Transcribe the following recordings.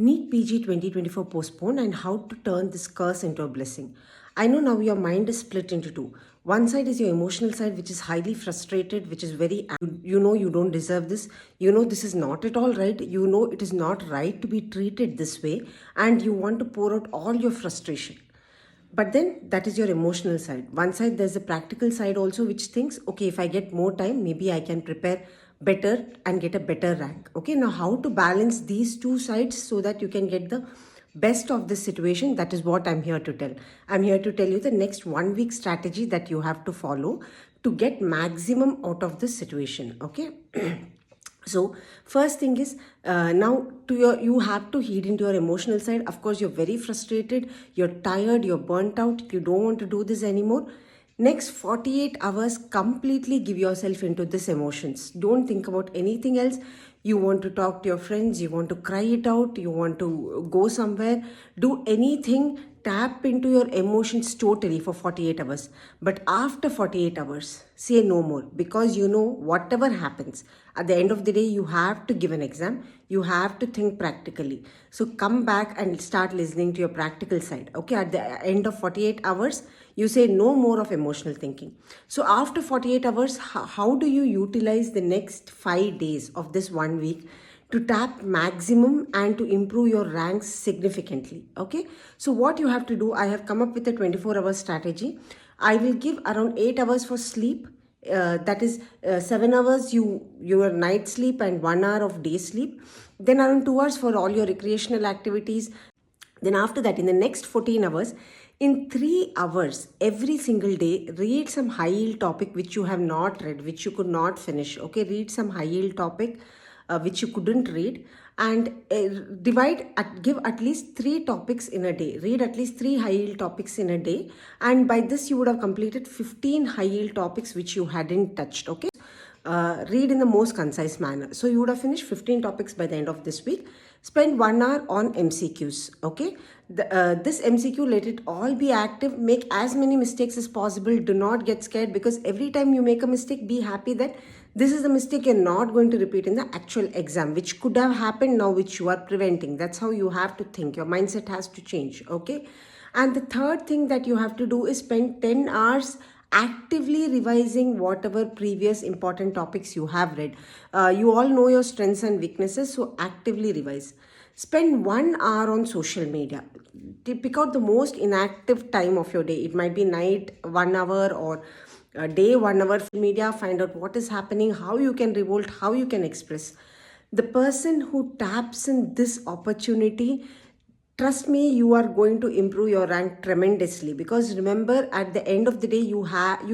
NEET PG 2024 postponed and how to turn this curse into a blessing. I know now your mind is split into two. One side is your emotional side, which is highly frustrated, which is very, you know, you don't deserve this. You know, this is not at all right. You know, it is not right to be treated this way. And you want to pour out all your frustration. But then that is your emotional side. One side, there's a practical side also, which thinks, okay, if I get more time, maybe I can prepare better and get a better rank. Okay, now how to balance these two sides so that you can get the best of this situation? That is what I'm here to tell. I'm here to tell you the next 1 week strategy that you have to follow to get maximum out of this situation. Okay. So first thing is, now you have to heed into your emotional side. Of course, you're very frustrated, you're tired, you're burnt out, you don't want to do this anymore. Next 48 hours, completely give yourself into this emotions. Don't think about anything else. You want to talk to your friends, you want to cry it out, you want to go somewhere, do anything, tap into your emotions totally for 48 hours. But after 48 hours, say no more, because you know whatever happens, at the end of the day, you have to give an exam, you have to think practically. So come back and start listening to your practical side. Okay, at the end of 48 hours, you say no more of emotional thinking. So after 48 hours, how do you utilize the next 5 days of this 1 week to tap maximum and to improve your ranks significantly? Okay, so what you have to do, I have come up with a 24-hour strategy. I will give around 8 hours for sleep. That is 7 hours your night sleep and 1 hour of day sleep. Then around 2 hours for all your recreational activities. Then after that, in the next 14 hours, in 3 hours, every single day, read some high yield topic which you have not read, which you could not finish. Okay, read some high yield topic which you couldn't read, and give at least 3 topics in a day. Read at least 3 high yield topics in a day, and by this you would have completed 15 high yield topics which you hadn't touched. Okay, read in the most concise manner. So you would have finished 15 topics by the end of this week. Spend 1 hour on MCQs. Okay, this MCQ, let it all be active. Make as many mistakes as possible. Do not get scared, because every time you make a mistake, be happy that this is the mistake you're not going to repeat in the actual exam, which could have happened now, which you are preventing. That's how you have to think. Your mindset has to change. Okay, and the third thing that you have to do is spend 10 hours actively revising whatever previous important topics you have read. You all know your strengths and weaknesses, so actively revise. Spend 1 hour on social media. Pick out the most inactive time of your day. It might be night 1 hour or day 1 hour. Media, find out what is happening, how you can revolt, how you can express. The person who taps in this opportunity, trust me, you are going to improve your rank tremendously, because remember, at the end of the day, you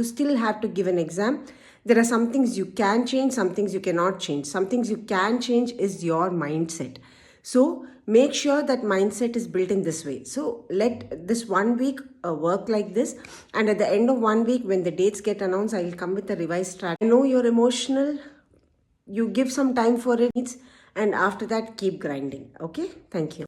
still have to give an exam. There are some things you can change, some things you cannot change. Some things you can change is your mindset. So make sure that mindset is built in this way. So let this 1 week work like this, and at the end of 1 week, when the dates get announced, I will come with a revised strategy. I know you're emotional, you give some time for it, and after that, keep grinding. Okay, thank you.